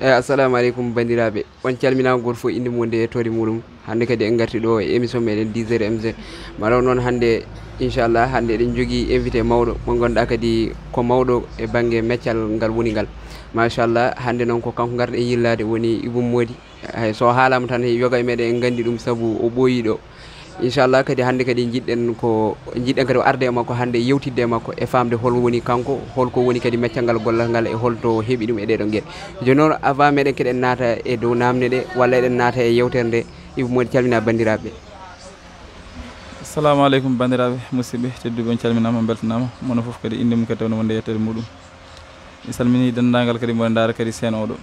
assalamu aleykum bandiraɓe on calminama goto fof inde mum e tori muɗum hande kadi en garti ɗo e émission meɗen 10h mg maraw noon hande inchallah hande eɗen jogui invité mawɗo mo ganduɗa kadi ko mawɗo e banggue meccal ngal woni ngal machallah hande noon ko kanko garɗo e yillade woni Ibou Mody hay so haalama tan yoga e meɗen en gandi ɗum saabu o ɓooyiɗo inchallah kadi hande kadi jiɗɗen kadi arde e makko hande yewtidde e makko e famde hol woni kanko holko woni kadi meccal ngal gollal ngal e holto heeɓi ɗum e ɗeɗon gueɗe joni noon avant meɗen keɗen naata e dow namde ɗe walla eɗen naata e yewtere nde Ibou Mody calmina bandiraɓe. assalamu aleykum bandiraɓe musidɓe tedduɓe on calminama beltanama mono foof kadi inde mum kadi tawno wonde yettere muɗum mi salmini dendagal kadi mboɗo daara kadi seen oɗo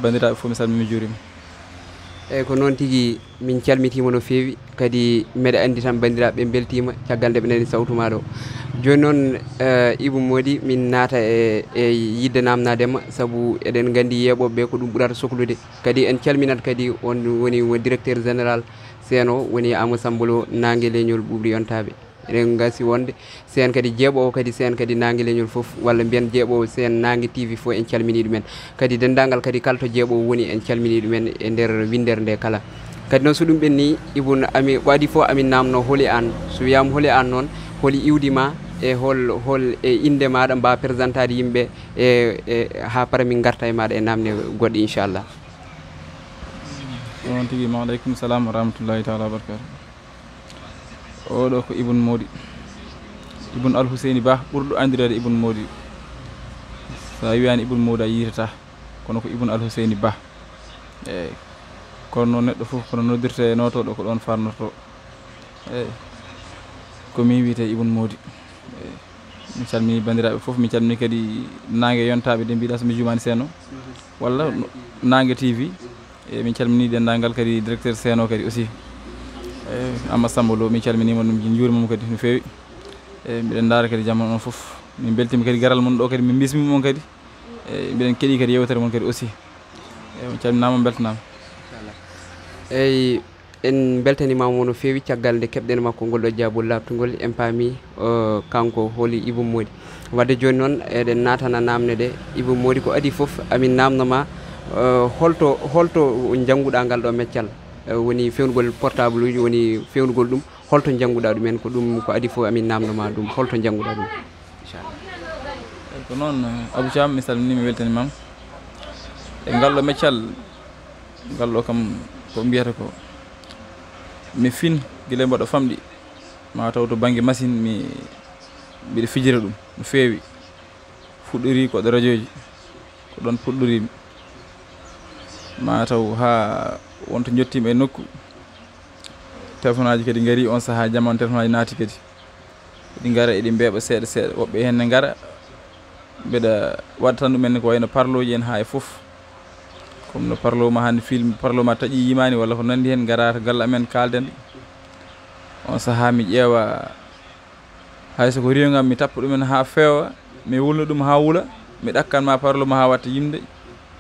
bandiraɓe foof mi salmini mi juurima. eyyi ko noon tigui min calmitima no fewi kadi mbeɗa andi tan bandiraɓe beltima caggal nde ɓe nani sawtu maɗo joni noon Ibou Mody min naata e yidde namnadema saabu eɗen gandi yeeɓoɓeɓe ko ɗum ɓurata sohlude kadi en calminat kadi on woni directeur général seeno woni Amadou Sambolo nangue leñol ɓuɓri yontaɓe eɗen gasi wonde sen kadi jeeɓowo kadi sen kadi nangue leñol foof walla mbiyen jeeɓowo sen nangue TV foof en calmini ɗumen kadi dendagal kadi kala to jeeɓowo woni en calmini ɗumen e nder windere nde kala kadi noon so ɗum ɓenni Ibou ami waɗi foof amin namno hooli an so wiyama hooli an noon hooli iwdima e hol e inde maɗa mbawa présentade yimɓe e ha para min garta e maɗa e namde goɗɗe inchallah. on tigui maaleykum salam wa rahmatullahi taala wa barakatuh. oɗo ko Ibou Mody Ibou Alhousseyni Ba ɓurɗo andirede Ibou Mody sa wiyani Ibou Mody a yitata kono ko Ibou Alhousseyni Ba eyyi kono neɗɗo foof kono noddirte notoɗo ko ɗon farnoto eyyi komin wiyete Ibou Mody eyyi mi calmini bandiraɓe foof mi calmini kadi nangue yontaɓe de mbiɗa somi jumani seeno walla nangue TV e min calmini dendagal kadi directeur seeno kadi aussi Amadou Sambolo min calminima ɗum juurimamo kadi no fewi e mbiɗen daara kadi jamma on foof min beltima kadi garal mon ɗo kadi min bismima on kadi e mbiɗen keeɗi kadi yewtere mon kadi aussi e min calminama beltanama eyyi en beltanimama no fewi caggal nde keɓɗen makko ngol ɗo jaabol labtugol en paami kanko hooli Ibou Mody wadde joni noon eɗen natana namde ɗe Ibou Mody ko adi foof amin namdoma holto jangguɗa ngal ɗo meccal woni fewnugol portable uji woni fewnugol ɗum holto jangguɗa ɗumen ko ɗum ko adi fof amin namdoma ɗum holto jangguɗa ɗum inchallah. ko noon Abou Thiam mi salmini mi weltanimama e ngalɗo meccal ngalɗo kam ko mbiyata ko mi fin guila mbaɗo famɗi ma taw to banggue machine mbiɗa fijira ɗum no fewi fuɗɗori koɗo radio ji ko ɗon puɗɗorimi ma taw ha wonto jottima e nokku téléphone aji kadi gaari on saaha jamanu téléphone aji naati kadi ɗi gara eɗi mbeeɓa seeɗa seeɗa woɓɓe hen ne gara mbeɗa waɗa tan ɗumen ko wayno parloji en ha e foof comme no parlo ma hande film parlo ma taaƴi yimani walla ko nandi hen gara to galle amen kalden on saaha mi ƴeewa hayso ko riyogam mi tappa ɗumen ha feewa mi wulna ɗum ha wuula mi ɗakkanma parlo ma ha watta yimde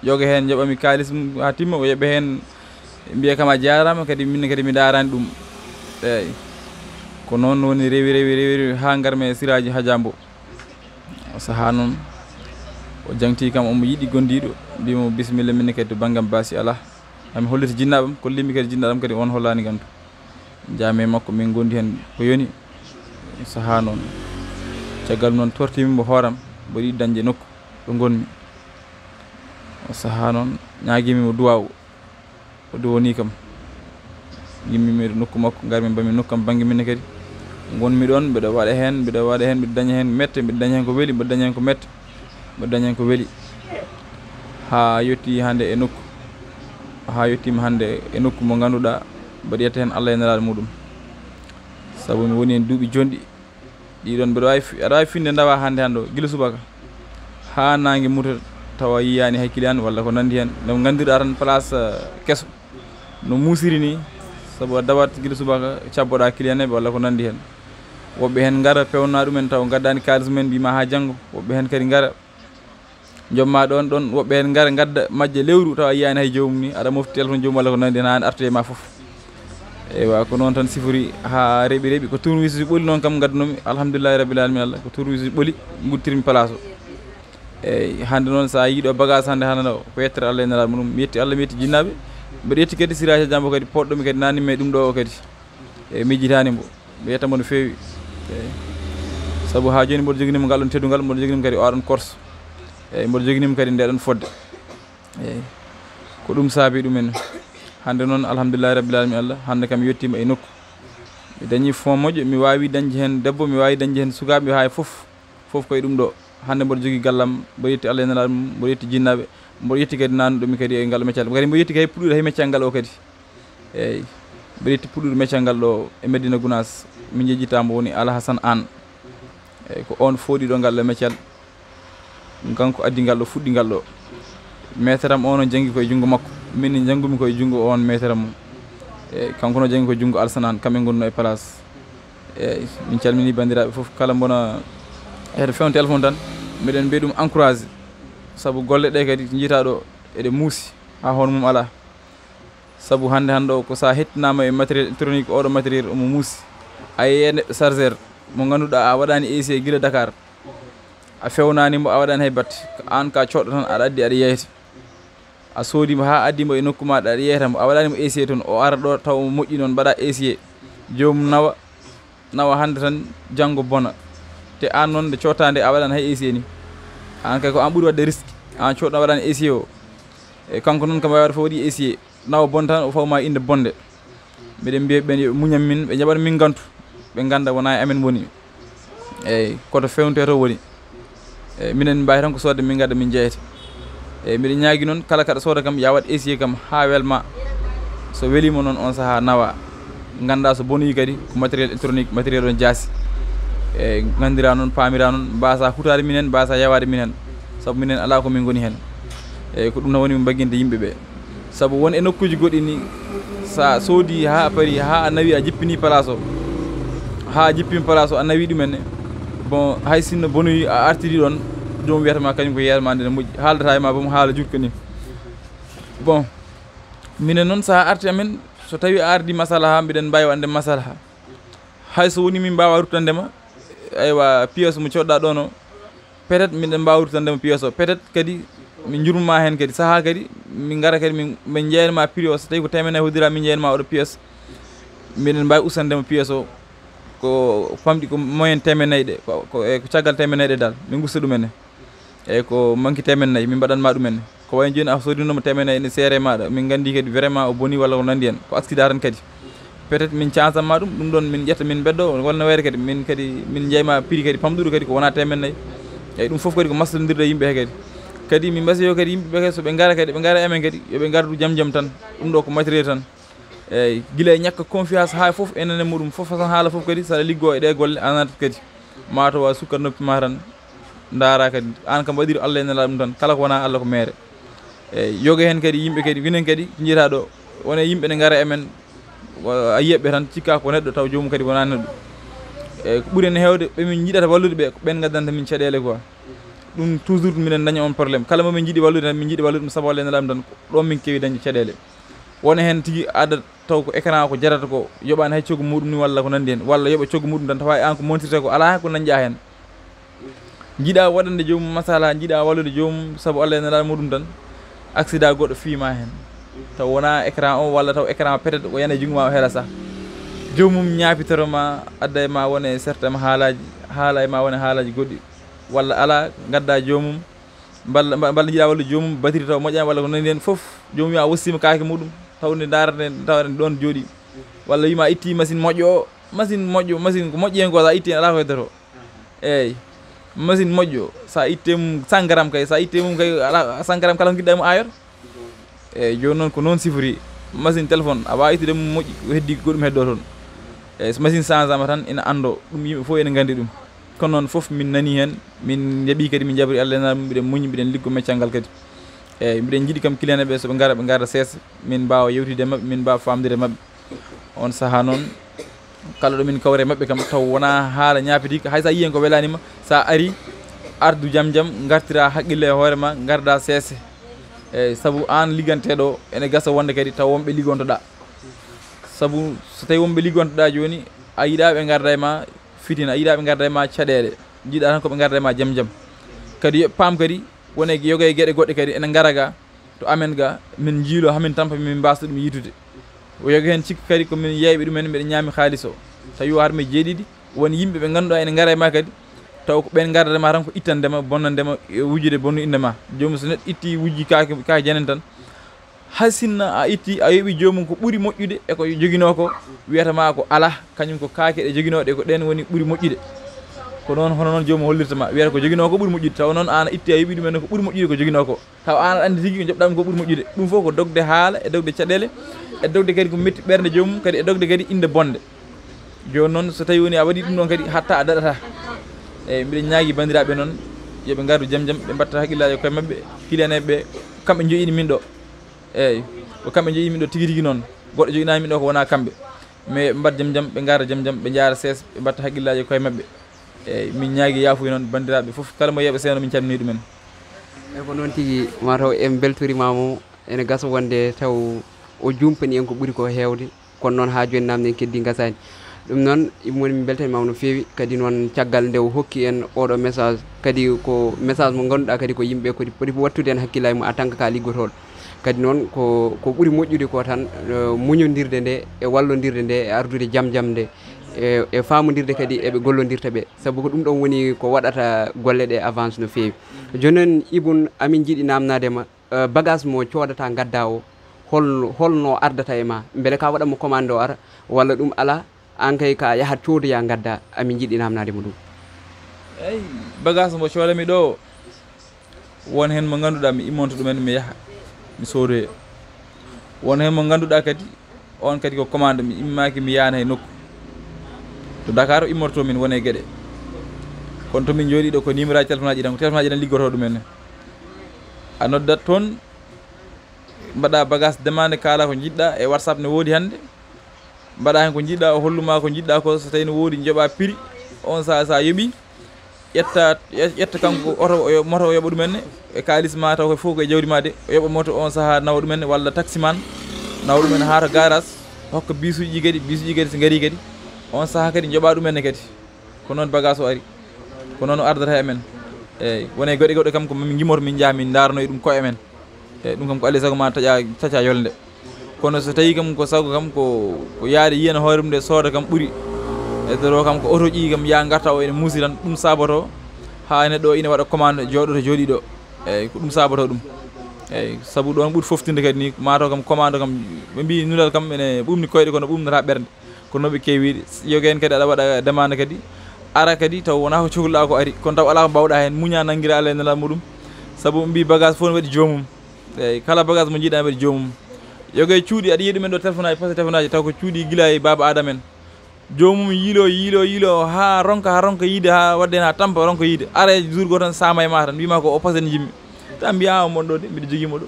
yoga hen joɓami kalis mum ha timma o yoɓe hen mbiya kam a jarama kadi minne kadi mi darani ɗum eyyi ko noon woni rewi ha garmi e siraji hajambo o saaha noon o jangti kam omo yiiɗi gondiɗo mbimo bisimilla minne kadi to banggam basi ala ami hollita jinnaɓam kollimi kadi jinnaɗam kadi on hollani kam to jaami makko min gondi hen ko yoni saaha noon caggal noon tortimimo hooram mboɗo yiɗi dañde nokku ɗo gonmi o saaha noon ñaguimimo duwaw o duwoni kam gimmimi nokku makko garmi mbami nokkam banggue minne kadi gonmi ɗon mbiɗa waɗa hen mbiɗa daña hen mette mbiɗa daña hen ko weeli mbiɗa daña hen ko mette mbiɗa daña hen ko weeli ha yetti hande e nokku ha yettima hande e nokku mo ganduɗa mbaɗa yetta hen Allah e nelaɗo muɗum saabu mi woni hen duuɓi jonɗi ɗiɗon aɗa wawi finde dawa hande o guila subaka ha nangue muta tawa yiyani hay client walla ko nandi hen no gandirɗa tan place kesso no musiri ni saabu a dawat guila subaka cabboɗa client eɓe walla ko nandi hen woɓɓe hen gara pewna ɗumen taw gaddani kalis mumen mbima ha janggo woɓɓe hen kadi gara jomma ɗon woɓɓe hen gara gadda majje lewru taw a yiyani hay jomum ni aɗa mofti téléphone jomum walla ko nandi hen ha artoye ma foof eywa ko noon tan sifori ha reeɓi ko tournevis ɓooli noon kam gaddunomi alhamdulillahi rabbil alamin Allah ko tournevis ɓooli guttirmi place o eyyi hande noon sa yiiɗo bagage hande ɗo ko yettere Allah e nelaɗo mum mi yetti Allah mi yetti jinnaɓe mbiɗa yetti kadi Siraji Diambo kadi poɗɗomi kadi nanime ɗum ɗo kadi e mijjitani mbo mi yettamo no fewi eyyi saabu ha joni mboɗo joguinimo ngal ɗon teddugal mboɗo joguinimo kadi oɗon course eyyi mboɗo joguinimo kadi ndeɗon fodde eyyi ko ɗum saabi ɗumen hande noon alhamdulillahi rabbil alamin Allah hande kam mi yettima e nokku mi dañi fond moƴƴo mi wawi dañde hen debbo mi wawi dañde hen sukaɓe ha foof koye ɗum ɗo hande mboɗo jogui gallam mboɗo yetti Allah e nelaɗo mum mboɗo yetti jinnaɓe mboɗo yetti kadi nannuɗomi kadi e ngal meccal kadi mboɗo yetti kadi puɗɗude hay meccal ngal o kadi eyyi mboɗo yetti puɗɗude meccal ngal ɗo e Medina Gounass min jejjitamo woni Alahassane Anne eyyi ko on fooɗiɗo ngal ɗo meccal kanko addi ngal ɗo fuɗɗi ngal ɗo maître am on janggi koye junggo makko min janggumi koye junggo on maître am eyyi kanko no janggi koye junggo Alassane Anne kamɓe gonno e place eyyi min calmini bandiraɓe foof kala mona eto fewn téléphone tan miɗen mbiya ɗum encouragé saabu golle ɗe kadi jiita ɗo eɗe muusi ha hono mum ala saabu hande o ko sa hettinama e matériel électronique oɗo matériel omo muusi a yeeye neɗɗo chargeur mo ganduɗa a waɗani AC guila Dakar a fewnanimo a waɗani hay batte an ka coɗɗo tan aɗa addi aɗa yeyta a soodimo ha addimo e nokku maɗa aɗa yeytamo a waɗanimo AC toon o ara ɗo taw moƴƴi noon mbaɗa AC jomum nawa hande tan janggo bona te an noon nde cottade a waɗani hay AC ni an kay ko an ɓuuri wadde risque an coɗɗo waɗani AC o e kanko noon kam wawi fo waɗi AC nawa bon tan o fawma inde bonde mbiɗen mbiya ɓen yoɓe muñam min ɓe jaɓat min gantu ɓe ganda wona e amen woni eyyi koto fewnte to woni eyyi minen mbawi tan ko sodde min gadda min jeyete eyyi mbiɗa ñaagui noon kala kaɗa sooda kam ya wat AC kam ha welma so welima noon on saaha nawa ganda so bonoyi kadi ko matériel électronique matériel on jaasi eyyi gandira noon pamira noon mbasa hutade minen mbasa yawade minen saabu minen ala komin goni hen eyyi ko ɗum tan woni min bagguinde yimɓeɓe saabu won e nokkuji goɗɗi ni sa soodi ha paari ha a nawi a jippini place o ha jippini place o a nawi ɗumenne bon hay sinno bonoyi a artiri ɗon jomum wiyatama kañum ko yeeyatma nde ne moƴƴi haaldata e ma bomo haala jukka ni bon minen noon sa arti amen so tawi a ardi masalaha mbiɗen mbawi wande masalaha hay so woni min mbawa ruttandema aywa pièce mo coɗɗa ɗon o peut être miɗen mbawa ruttandema pièce o peut être kadi min jurmuma hen kadi saaha kadi min gara kadi min jeeyanma prix o so tawi ko temedde hoddira min jeeyanma oɗo pièce miɗen mbawi usandema pièce o ko famɗi ko moyen temedde ɗe ko caggal temedde ɗe dal min gusta ɗumenne eyyi ko manque temedde nayyi min mbaɗanma ɗumenne ko wayno joni a sodinoma temedde nayyi ne seere maɗa min gandi kadi vraiment o boni walla ko nandi hen ko accident tan kadi peut être min cansanma ɗum ɗon min ƴetta min beddo wonno wayre kadi min jeyma prix kadi pamɗuɗo kadi ko wona temedde nayyi eyyi ɗum foof kadi ko masladirde yimɓe he kadi min mbasiyo kadi yimɓeɓe kadi soɓe gara kadi ɓe gara emen kadi yoɓe gardu jaam tan ɗum ɗo ko matériel tan eyyi guila e ñakka confiance ha foof enene muɗum foof façon haala foof kadi saɗa liggo e ɗe golle a natat kadi matawa sukkat noppi ma tan daara kadi an kam waɗiri Allah e nelaɗo ɗum tan kala ko wona Allah ko mere eyyi yoga hen kadi yimɓe kadi winen kadi jiita ɗo wona yimɓe ne gara emen a yiyaɓe tan cikka ko neɗɗo taw jomum kadi wona neɗɗo eyyi ko ɓuuri hen hewde ɓemin jiiɗata wallude ɓe ko ɓen gaddanta min caɗele quoi ɗum toujours minen daña on probléme kala momin jiiɗi wallude tan min jiiɗi wallude ɗum saabu Allah e nelaɗo tan ɗon min kewi dañde caɗele wona hen tigui adda taw ko écran ko jarata ko yoɓani hay coggu muɗum ni walla ko nandi hen walla yoɓa coggu muɗum tan tawa an ko montirte ko ala ko dañƴa hen jiiɗa waɗande jomum masala jiiɗa wallude jomum saabu Allah e nelaɗo muɗum tan accident goɗɗo fiima hen taw wona écran o walla taw écran peut être ko yana e jungo ma o heela sah jomum ñapitoroma adda e ma wone certainement haalaji haala e ma wone haalaji goɗɗi walla ala gadda jomum balla jiiɗa wallude jomum batiri taw moƴƴani walla ko nandi hen foof jomum wiya wossima kaake muɗum tawde darate tawde ɗon jooɗi walla wima itti machine moƴƴo o machine ko moƴƴi hen ko sa itti ala ko heddoto eyyi machine moƴƴo sa itte mum 100 grammes kay sa itte mum kay ala 100 grammes kala ko guiɗɗa mum ayot eyyi joni noon ko noon sifori machine téléphone a wawi ittude mum moƴƴi ko heddi goɗɗum heddo toon eyyi so machine change ama tan ina ando ɗum yimɓe foof ene gandi ɗum kono noon foof min nani hen min jaaɓi kadi min jabri Allah mum mbiɗen muñi mbiɗen liggo meccal ngal kadi eyyi mbiɗen jiiɗi kam client ɓe soɓe gara ɓe garda seesa min mbawa yewtide mabɓe min mbawa famdire mabɓe on saaha noon kala ɗo min kawre mabɓe kam taw wona haala ñapidi hay sa yiyen ko welanima sa ari ardu jaam gartira haqqille e hoorema garda seese eyyi saabu an ligganteɗo ene gasa wonde kadi taw wonɓe liggontoɗa saabu so tawi wonɓe liggontoɗa joni a yiiɗa ɓe garda e ma fitina a yiiɗa ɓe garda e ma caɗele jiiɗa tan koɓe garda e ma jaam kadi yoɓe paam kadi wone yoga e gueɗe goɗɗe kadi ene gara ga to amen ga min jiilo hamin tampa min mbasdo ɗum yitude o yoga hen cikka kadi komin yeyɓe ɗumen mbiɗa ñaami haaliss o tawi o harmi jeeɗiɗi won yimɓe ɓe ganduɗa ene gara e ma kadi taw ko ɓen gardadema tan ko ittandema bonnandema wujjude bonnu indema jomum so neɗɗo itti wujji ka janen tan hasinna a itti a yoɓi jomum ko ɓuuri moƴƴude e ko joguino ko wiyatama ko ala kañum ko kaake ɗe joguinoɗe ko ɗen woni ɓuuri moƴƴude ko noon hono noon jomum hollirtama wiyata ko joguino ko ɓuuri moƴƴude taw noon an a itti a yoɓi ɗumen ko ɓuuri moƴƴude ko joguino ko taw an aɗa andi tigui ko jobɗama ko ɓuuri moƴƴude ɗum foof ko dogde haala e dogde caɗele e dogde kadi ko metti ɓerde jomum kadi e dogde kadi inde bonde joni noon so tawi woni a waɗi ɗum ɗon kadi hatta a daɗata eyyi mbiɗa ñaagui bandiraɓe noon yooɓe gardu jaam jaam ɓe mbatta haqqillaji koye mabɓe client ɓe kamɓe joƴini min ɗo eyyi ko kamɓe joƴini min ɗo tigui tigui noon goɗɗo joƴinani min ɗo ko wona kamɓe mais ɓe mbatta jaam jaam ɓe gara jaam jaam ɓe jaara sees ɓe mbatta haqqillaji koye mabɓe eyyi min ñaagui yaafuya noon bandiraɓe foof kala mo yeeɓa seeno min calmini ɗumen eyyi ko noon tigui mataw en beltorimamo ene gasa wonde taw o jumpani en ko ɓuuri ko hewde kono noon ha joni namde en keddi gasani ɗum noon woni min beltanimama no fewi kadi noon caggal nde o hokki en oɗo message kadi ko message mo ganduɗa kadi ko yimɓe kodi poti wattude en hakkillaji mum en tant que ka liggotoɗo kadi noon ko ɓuuri moƴƴude ko tan muñodirde nde e wallodirde nde e ardude jaam jaam nde e famodirde kadi eɓe gollodirta ɓe saabu ko ɗum ɗon woni ko waɗata golle ɗe avance no fewi joni noon Ibou amin jiiɗi namnadema bagage mo codata gadda o holno ardata e ma beele ka waɗatmo commande o ara walla ɗum ala an kay ka yahat codoya gadda amin jiiɗi namnademo ɗum eyyi bagage mo codami ɗo won hen mo ganduɗa mi immonto ɗumen mi yaaha mi sodoye won hen mo ganduɗa kadi on kadi ko commande mi immaki mi yana e nokku to Dakar o immorto min wone gueɗe kono tomin jooɗi ɗo ko numéro aji téléphone aji ɗan ko téléphone aji ɗan liggoto ɗumen a noddat toon mbaɗa bagage demande kala ko jiɗɗa e WhatsApp ne woodi hande mbaɗa hen ko jiɗɗa o holluma ko jiɗɗa ko so tawi ne woodi jooɓa prix on sa yooɓi ƴetta kanko oto moto o yooɓa ɗumenne e kalis ma taw koye fof koye jawdi ma de o yooɓa moto on saaha nawa ɗumenne walla taxi man nawa ɗumen ha to garage hokka bisuji kadi so gaari kadi on saaha kadi jooɓa ɗumenne kadi ko noon bagage o ari ko noon o ardata e men eyyi wone goɗɗe goɗɗe kam ko min guimoto min jaaha min darnoye ɗum koye men eyyi ɗum kam ko alay saago ma taƴa yolde kono so tawi kam ko sago kam ko yaade yiyana hoore mum nde sooda kam ɓuuri e doro kam ko auto ƴii kam ya garta o ene muusi tan ɗum saboto ha neɗɗo ina waɗa commande jooɗoto jooɗi ɗo eyyi ko ɗum saboto ɗum eyyi saabu ɗon ɓuuri foftinde kadi ni mataw kam commande kam ɓe mbi nulal kam ene ɓumni koyɗe kono ɓumnata ɓerde kono noɓe kewiɗe yoga hen kadi aɗa waɗa demande kadi ara kadi taw wona ko cohluɗa ko ari kono taw ala ko mbawɗa hen muña nanguira Allah e nelal muɗum saabu mbi bagage fof ne waɗi jomum eyyi kala bagage mo jiiɗa ne waɗi jomum yoga e cuuɗi aɗa yiya ɗumen ɗo téléphone aji poste téléphone aji taw ko cuuɗi guila e baba adama en jomum yiilo ha ronka yiide ha wadde hen ha tampa ronka yiide ara jour goto tan sama e ma tan mbima ko o poste ne jimmi ta mbiya mon ɗo de mbiɗa joguimo ɗo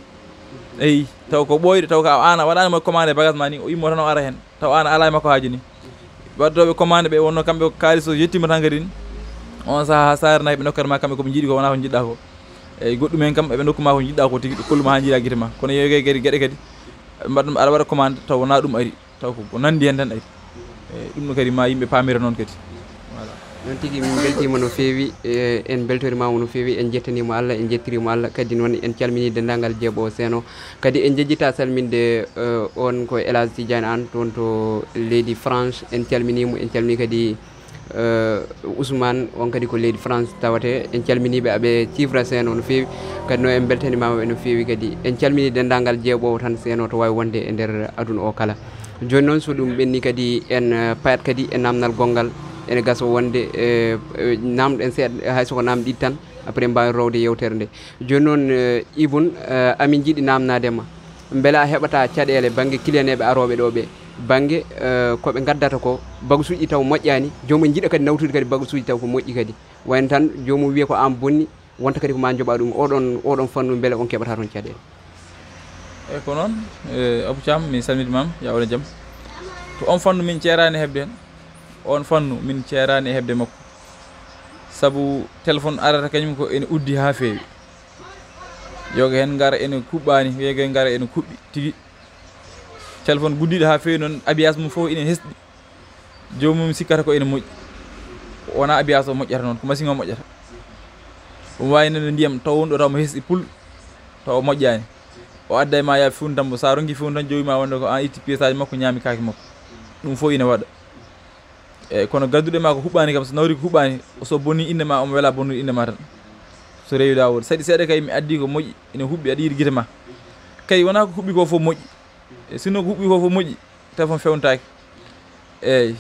eyyi taw ko ɓoyɗo taw ko an a waɗanimo commande bagage ma ni o immo tan o ara hen taw an a ala e makko haaju ni waddoɓe commande ɓe wonno kamɓe kalis o yettima tan kadi on saaha sarnayi ɓe nokkatma kamɓe koɓe jiiɗi ko wona ko jiɗɗa ko eyyi goɗɗum hen kam eɓe nokkuma ko jiɗɗa ko tigui ɓe kolluma ha jiiɗa guite ma kono yoge kadi gueɗe kadi mbaɗɗum aɗa waɗa commande taw wona ɗum ari taw ko nandi hen tan ari eyyi ɗum ɗo kadi ma yimɓe pamira noon kadi voilà noon tigui min beltima no fewi en beltorimama no fewi en jettanimo Allah en jettirimo Allah kadi noon en calmini dendagal Dieɓo Séno kadi en jejjita salminde on ko El Hadji Tidiane Anne toon to leydi France en calminimo en calmini kadi Ousmane on kadi ko leydi France tawate en calminiɓe aɓe Cifra Séno no fewi kadi no en beltanimamaɓe no fewi kadi en calmini dendagal Dieɓowo tan Séno to wawi wonde e nder aduna o kala joni noon so ɗum ɓenni kadi en payat kadi e namdal gongal ene gasa wonde namɗen seeɗa hay soko namdi ɗiɗi tan après mbawi rowde yewtere nde joni noon Ibou amin jiiɗi namnadema beele a heɓata caɗele banggue client eɓe aroɓe ɗo ɓe banggue koɓe gaddata ko bagage uji taw moƴƴani jomum jiiɗa kadi nawtude kadi bagage uji taw ko moƴƴi kadi wayno tan jomum wiya ko an bonni wonta kadi ko ma jooɓa ɗum oɗon fannu beele on keɓata toon caɗele eyyi ko noon Abou Thiam mi salmitimama yawle jaam to on fannu min ceerani hebde hen on fannu min ceerani e hebde makko saabu téléphone arata kañum ko ene uddi ha fewi yoga hen gara ene kuɓɓani yoga hen gara ene kuɓɓi tigui téléphone guddiɗo ha fewi noon abiyas mum foof ine hesɗi jomum sikkata ko ene moƴƴi wona abiyas o moƴƴata noon ko machine o moƴƴata omo wawi nande ndiyam taw wonɗo taw mo hesɗi pul taw moƴƴani o adda e ma yaaɓe fewnu tan mo sa ronki fewnu tan jowima wonde ko an itti pièce aji makko ñaami kaake makko ɗum fof ina waɗa eyyi kono gadduɗe ma ko huɓɓani kam so nawri ko huɓɓani so bonni inde ma omo weela bonnude inde ma tan so rewi lawol saɗi seeɗa kay mi addi ko moƴƴi ene huɓɓi aɗa yiiɗi guite ma kay wona ko huɓɓi ko fof moƴƴi sinno ko huɓɓi ko fof moƴƴi téléphone fewnitaki eyyi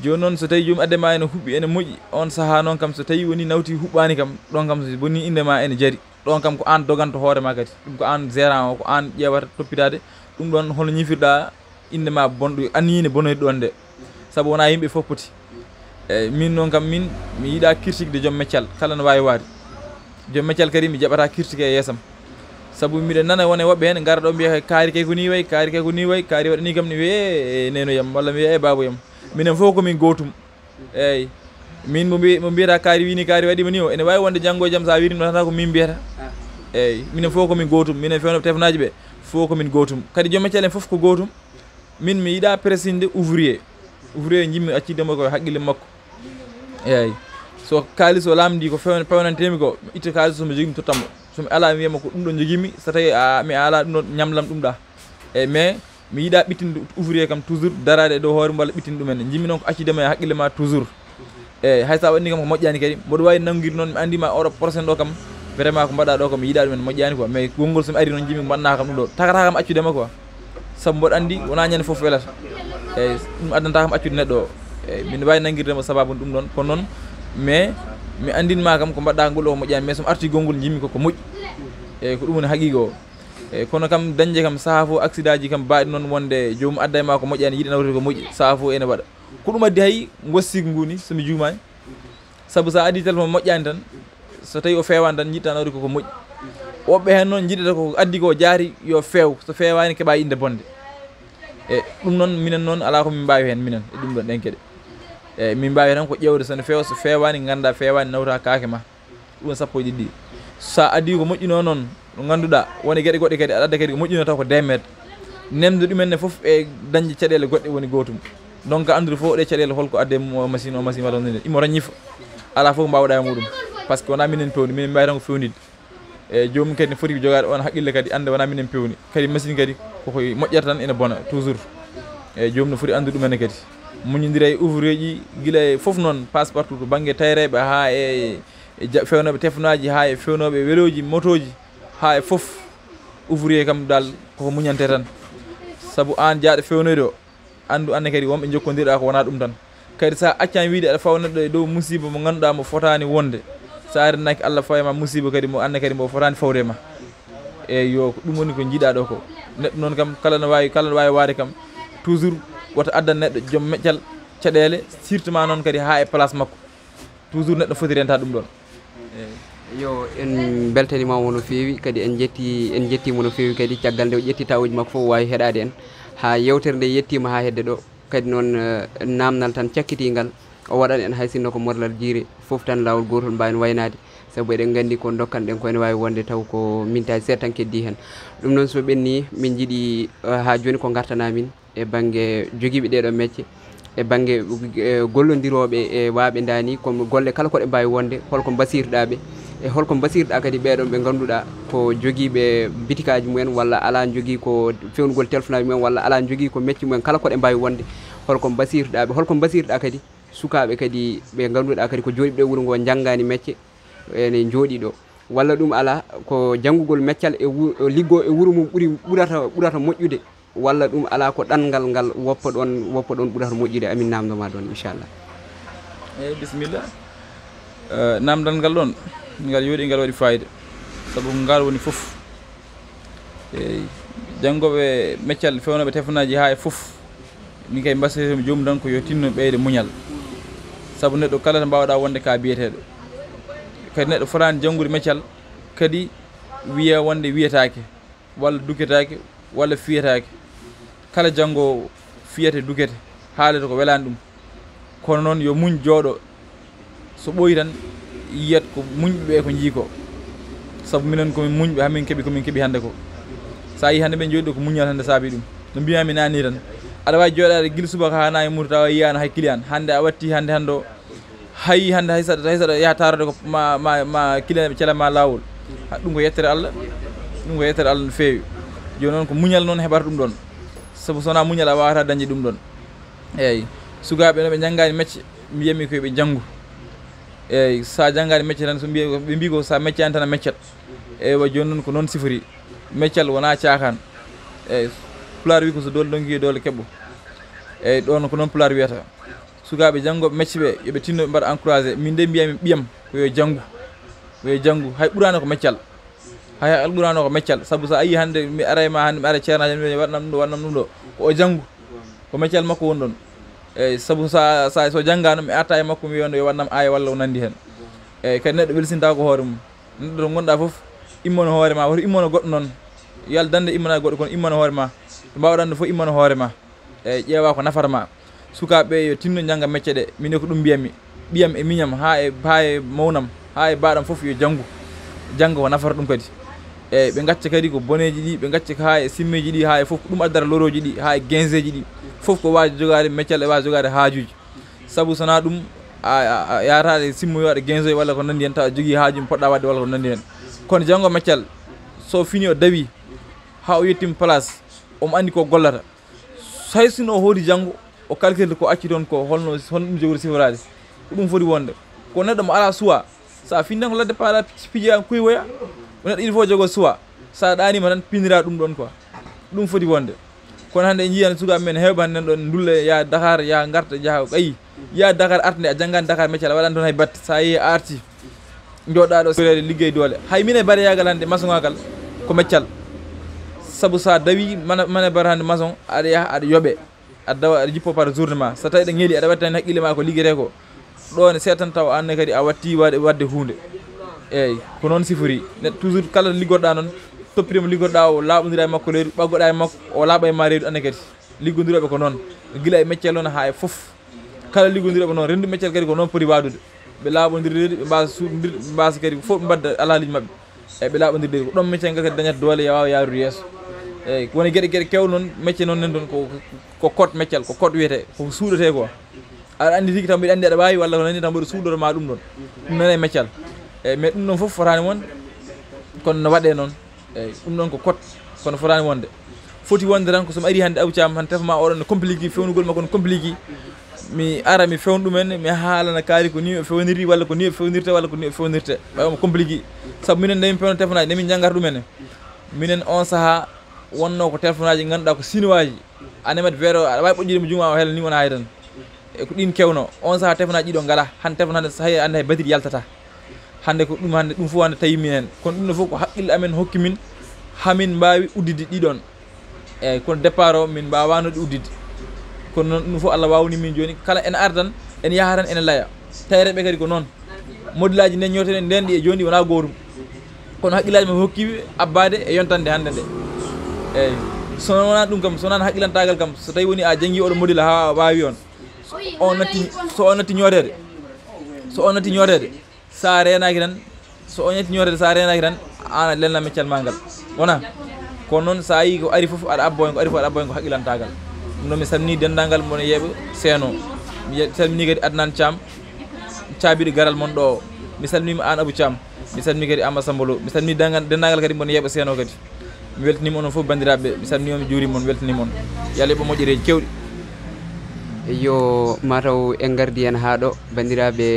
joni noon so tawi jomum adde ma ene huɓɓi ene moƴƴi on saaha noon kam so tawi woni nawti huɓɓani kam ɗon kam so bonni inde ma ene jaari ɗon kam ko an doganto hoorema kadi ɗum ko an gérant o ko an ƴewata toppitade ɗum ɗon hono ñifirɗa inde ma bonɗo anniyine bonoyde ɗon nde saabu wona yimɓe fof poti eyyi min noon kam min mi yiiɗa kirtigde joom meccal kala no wawi waade joom meccal kadi mi jaɓata kirtike e yeesam saabu miɗen nana wone woɓɓe hen gara ɗo mbiya kaari kay ko ni way kaari kay ko ni way kaari waɗani kam ni wiye nenoyam walla mi wiya e baboyam minen fof komin gotum eyyi min mo mbiyata kaari wini kaari waɗima ni o ene wawi wonde janggo e jaam sa wirima tata ko min mbiyata eyyi minen fof komin gotum minen fewnoɓe téléphone ɓe fof komin gotum kadi joom meccal en fof ko gotum min mi yiiɗa pressinde ouvrier jimmi accidemo ko haqqille makko eyyi so kalis o lamdi ko pewnantemi ko itta kalis somi jogui mi tottanmo somi ala mi wiyama ko ɗum ɗo joguimi so tawi mi ala ɗum ɗo ñamlam ɗum ɗa eyyi mais mi yiiɗa ɓittinde ouvrier kam toujours darade e dow hoore mum walla ɓittinde ɗumen jimmi noon ko accidemo e haqqille ma toujours eyyi hay sa waɗni kam ko moƴƴani kadi mboɗo wawi nanguide noon mi andima oɗo prochaine ɗo kam vraiment ko mbaɗa ɗo kam mi yiiɗa ɗumen moƴƴani quoi mais gongol somi ari noon jimmi ko mbaɗna kam ɗum ɗo takata kam accudema quoi saabu mboɗo andi wona ñande foof welata eyyi ɗum addanta kam accude neɗɗo o eyyi min wawi nanguirdemo sababu ɗum ɗon kono noon mais mi andinma kam ko mbaɗɗa ngol ɗo ko moƴƴani mais somi arti gongol jimmi koko moƴƴi eyyi ko ɗum woni haqiqa o eyyi kono kam dañde kam saaha fo accident ji kam mbaɗi noon wonde jomum adda e ma ko moƴƴani yiiɗi nawrede ko moƴƴi saaha fo ene waɗa ko ɗum addi hay gossigu ngu ni somi jumani saabu sa addi téléphone moƴƴani tan so tawi o fewani tan jiɗta nawde koko moƴƴi woɓɓe hen noon jiɗata ko addi ko jaari yo feew so fewani keeɓa inde bonde e ɗum noon minen noon ala komin mbawi hen minen e ɗum ɗon ɗen kadi eyyi min mbawi tan ko ƴewde sone feewa so fewani ganda fewani nawta kaake ma ɗum sappo e ɗiɗɗi sa addi ko moƴƴino noon ɗo ganduɗa woni gueɗe goɗɗe kadi aɗa adda kadi ko moƴƴino taw ko demet nemde ɗumen ne foof e dañde caɗele goɗɗe woni gotum donc andude fof ɗe caɗele holko adde machine walla nde imo rañifa ala foof mbawɗa e muɗum par ce que wona minen pewni minen mbawi tan ko fewnide e jomum kadi ne foti ko jogade on haqqille kadi ande wona minen pewni kadi machine kadi koko moƴƴata tan ene bona toujours e jomum ne foti andude ɗumenne kadi muñodira e ouvrier ji guila e foof noon passe partout to banggue tayreɓe ha e fewnoɓe téléphone ha e fewnoɓe weloji motoji ha e foof ouvrier kam dal koko muñante tan saabu an jaaɗo fewnoyde o andu anne kadi wonɓe jokkodirɗa ko wona ɗum tan kadi sa accani wiide aɗa fawa neɗɗo e dow musiba mo ganduɗa mo fotani wonde sa arenaki Allah fawema musiba kadi mo anne kadi mo fotani fawdema eyyi yo ko ɗum woni ko jiiɗa ɗo ko neɗɗo noon kam kala no wawi waade kam toujours woto addan neɗɗo joom meccal caɗele surtout ma noon kadi ha e place makko toujours neɗɗo foti renta ɗum ɗon eyyi yo en beltanimamo no fewi kadi en jettimo no fewi kadi caggal nde o ƴetti tawuji makko fof wawi heɗade en ha yewtere nde yettima ha hedde ɗo kadi noon namdal tan cakkitigal o waɗan en hay sinno ko morlal jiire foof tan lawol gotol mbawin waynade saabu eɗen gandi ko dokkan ɗen ko ene wawi wonde taw ko mintaji seeɗa tan keddi hen ɗum noon so ɓenni min jiiɗi ha joni ko gartana min e banggue joguiɓe ɗeɗo métier e banggue gollodiroɓe e waɓe dani kono golle kala koɗe mbawi wonde holko basirɗaɓe e holko basirɗa kadi ɓeɗon ɓe ganduɗa ko joguiɓe bitikaji mumen walla ala jogui ko fewnugol téléphone aji mumen walla ala jogui ko métier mumen kala koɗe mbawi wonde holko basirɗaɓe holko basirɗa kadi sukaɓe kadi ɓe ganduɗa kadi ko joɗiɓe wuuro ngo janggani métier ene jooɗi ɗo walla ɗum ala ko janggugol meccal e liggo e wuuro mum ɓurata moƴƴude walla ɗum ala ko ɗanngal ngal woppa ɗon ɓurata moƴƴude amin namdoma ɗon inchallah eyyi bisimilla namdal ngal ɗon ngal yooɗi ngal waɗi fayida saabu ngal woni foof eyyi janggoɓe meccal fewnoɓe téléphone aji ha e foof min kay mbasiytomi jomum tan ko yo tinno ɓeyde muñal saabu neɗɗo kala to mbawɗa wonde ka biyeteɗo kadi neɗɗo fotani janggude meccal kadi wiya wonde wiyetake walla duketake walla fiyetake kala janggo fiyete dukete haalete ko welani ɗum kono noon yo muñ jooɗo so ɓooyi tan yiyat ko muñɓeɓe ko jiiko saabu minen komin muñɓe hamin keeɓi komin keeɓi hande ko sa yi hande ɓe jooɗiɗo ko muñal hande saabi ɗum no mbiyami nani tan aɗa wawi jooɗade guila subaka ha nayi murta tawa yiyano hay client hande a watti hande o hay hande hay saɗa yaha tarode ko ma kilane ɓe calama lawol ɗum ko yettere Allah ɗum ko yettere Allah no feewi joni noon ko muñal noon heɓata ɗum ɗon sabu sowona muñal a wawata dañde ɗum ɗon eyyi sukaɓe no ɓe janggani métier mbiyatmi koyeɓe janggu eyyi sa janggani métier tan so ɓe mbi ko sa métier ani tan a meccat eyyi joni noon ko noon sifori meccal wona cakan eyyi pulaar wi ko so dole donki dole keɓɓo eyyi ɗon ko noon pulaar wiyata sukaɓe janggoɓe métier ɓe yooɓe tinno ɓe mbaɗa encouragé min de mbiyami ɓiyam koyo janggu hay ɓurano ko meccal hay ɓurano ko meccal saabu so a yi hande mi ara ma hande mi ara ceernaji mi waɗnam ɗum ɗo ko o janggu ko meccal makko woni ɗon eyyi saabu so janggano mi arta e makko mi wiyano yo waɗnam aya walla o nandi hen eyyi kadi neɗɗo welsinta ko hoore mum neɗɗo to gonɗa foof immono hoore ma woto immono goɗɗo noon yo Allah dande immana goɗɗo kono immono hoore ma to mbawɗande foof immono hoore ma eyyi ƴeewa ko nafata ma sukaɓe yo tinno jangga métier ɗe min ko ɗum mbiyami ɓiyam e miñam ha e mawnam ha e baɗam foof yo jangga ko nafata ɗum kadi eyyi ɓe gacca kadi ko boneji ɗi ɓe gacca ha e simmeji ɗi ha e foof ko ɗum addata loroji ɗi ha e guinzeji ɗi foof ko wawi jogade métier e wawi jogade haajuji saabu sona ɗum a yarata simmo yo waɗa guinze walla ko nandi hen tawa jogui haaju poɗɗa wadde walla ko nandi hen kono janggo métier so fini o dawi ha o yettima place omo andi ko gollata hay sino o hoodi janggo o calcule ko acci toon ko holno ɗum jogori siforade ko ɗum foti wonde ko neɗɗo mo ala suwa sa finnan ko ladde paɗa piija kuyoya neɗɗo il faut jogo suwa sa ɗanima tan pinira ɗum ɗon quoi ɗum foti wonde kono hande jiiyani sukaɓe men hewɓe hande ɗon dulle ya Dakar ya garta jaaha ayi ya Dakar artde a janggani Dakar métier a waɗani toon hay batte sa yeehi a arti joɗɗa ɗo sorede liggey doole hay mine bare yagal hande maçon agal ko meccal saabu sa dawi mane bara hande maçon aɗa yaha aɗa yooɓe aɗa dawa aɗa jippo par journée ma so tawi ɗe ngeeli aɗa watta hen haqqille ma ko liggete ko ɗon seetan taw anne kadi a watti wadde hunde eyyi ko noon sifori neɗɗo toujours kala liggoɗɗa noon toppirimo liggoɗɗa o laaɓodira e makko leydi ɓaggoɗa e makko o laaɓa e ma reedu anne kadi liggodiroɓe ko noon guila e métier noon ha e foof kala liggodiroɓe noon rendu métier kadi ko noon poti wadude ɓe laaɓodirde ɓe mbasa suuɗodir ɓe mbasa kadi fof ɓe mbadda alhaliji mabɓe eyyi ɓe laaɓodirde ko ɗon métier kadi dañata doole wawa yarude yesso eyyi woni gueɗe kew noon métier noon nen toon ko code métier ko code wiyete ko suuɗete ko aɗa andi tigui tan mbiɗa andi aɗa wawi walla ko nani tan mbiɗa suuɗoroma ɗum ɗon ɗum nane métier eyyi mais ɗum ɗon foof fotani wonde kono no waɗe noon eyyi ɗum ɗon ko code kono fotani wonde foti wonde tan ko somi ari hande Abou Thiam han tefma oɗon no compliqué fewnugol makko no compliqué mi ara mi fewna ɗumen mi haalana kaari ko ni o fewniri walla ko ni o fewnirte walla ko ni o fewnirte ɓayomo compliqué saabu minen ndemin pewno téléphone aji ndemin janggata ɗumenne minen on saaha wonno ko téléphone aji ganduɗa ko sinoaji anemat véro aɗa wawi ɓoƴƴude mo jungma o hel ni wona hay tan e ko ɗin kewno on saaha téléphone aji ɗiɗo ngala hande téléphone hande so hay ande hay batterie yaltata hande ko ɗum hande ɗum fof hande tawi min hen kono ɗum ɗo fof ko haqqille amen hokki min hamin mbawi uddide ɗiɗon eyyi kono départ o min mbawanoɗe uddide kono noon ɗum fof Allah wawni min joni kala ene ara tan ene yaaha tan ene laaya tawreɓe kadi ko noon modèle aji nden ñoten nden ɗi e joni wona gotum kono haqqillaji men hokkiɓe abbade e yontande hande nde eyyi sono wona ɗum kam so wonano haqqilantagal kam so tawi woni a janggui oɗo modèle ha wawi on so on natti ñootede sa renaki tan so on ñatti ñootede sa renaki tan an a lelna meccal ma ngal wona kono noon sa yi ko ari foof aɗa abbo hen ko ari foof aɗa abbo hen ko haqqilantagal ɗum noon mi salmini dendagal mono yeeɓa seeno mi salmini kadi Adnan Thiam caabiɗo garal mon ɗo mi salminima an Abou Thiam mi salmini kadi Amadou Samba Lo mi salmini dendagal kadi mono yeeɓa seeno kadi mi weltanima onon foof bandiraɓeɓe mi salminima mi juurima on weltanima on yo Allah yoɓɓo moƴƴereji kewɗi yo mataw en gardi hen ha ɗo bandiraɓe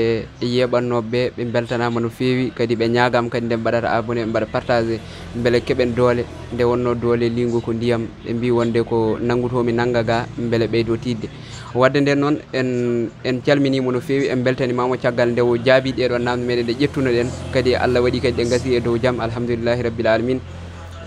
yeɓannoɓe ɓe beltanama no fewi kadi ɓe ñagama kadi nde mbaɗata abonné ɓe mbaɗa partagé beele keeɓen doole nde wonno doole lingu ko ndiyam ɓe mbi wonde ko nanggutomi nangga ga beele ɓeydo tidde wadde nden noon en calminimo no fewi en beltanimamo caggal nde o jaabi ɗeɗo namde meɗen ɗe ƴettuno ɗen kadi Allah waɗi kadi ɗe gasi e dow jaam alhamdulillahi rabbil alamin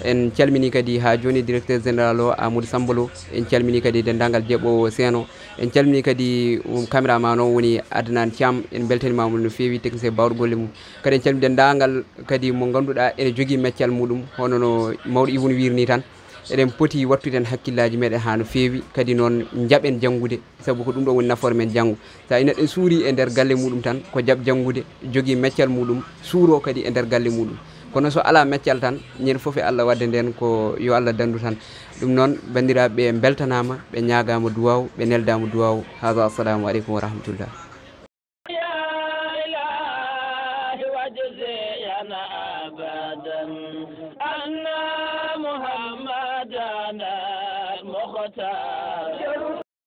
en calmini kadi ha joni directeur général o Amadou Samba Lo en calmini kadi dendagal jeeɓowo seeno en calmini kadi caméraman o woni Adnan Thiam en beltanimamo no fewi technicien bawɗo golle mum kadi en calmini dendagal kadi mo ganduɗa ene jogui meccal muɗum hono no mawɗo Ibnu wirni tan eɗen poti wattude hen hakkillaji meɗen ha no fewi kadi noon jaaɓen janggude saabu ko ɗum ɗo woni nafoore men janggo sa yi neɗɗo suuri e nder galle muɗum tan ko jaaɓ janggude jogui meccal muɗum suuro kadi e nder galle muɗum kono so ala meccal tan ñen foof e Allah wadde nden ko yo Allah dandu tan ɗum noon bandiraɓe beltanama ɓe ñagama duwaw ɓe neldama duwaw hada assalamu aleykum wa rahmatullah أبدا أن محمدنا المختار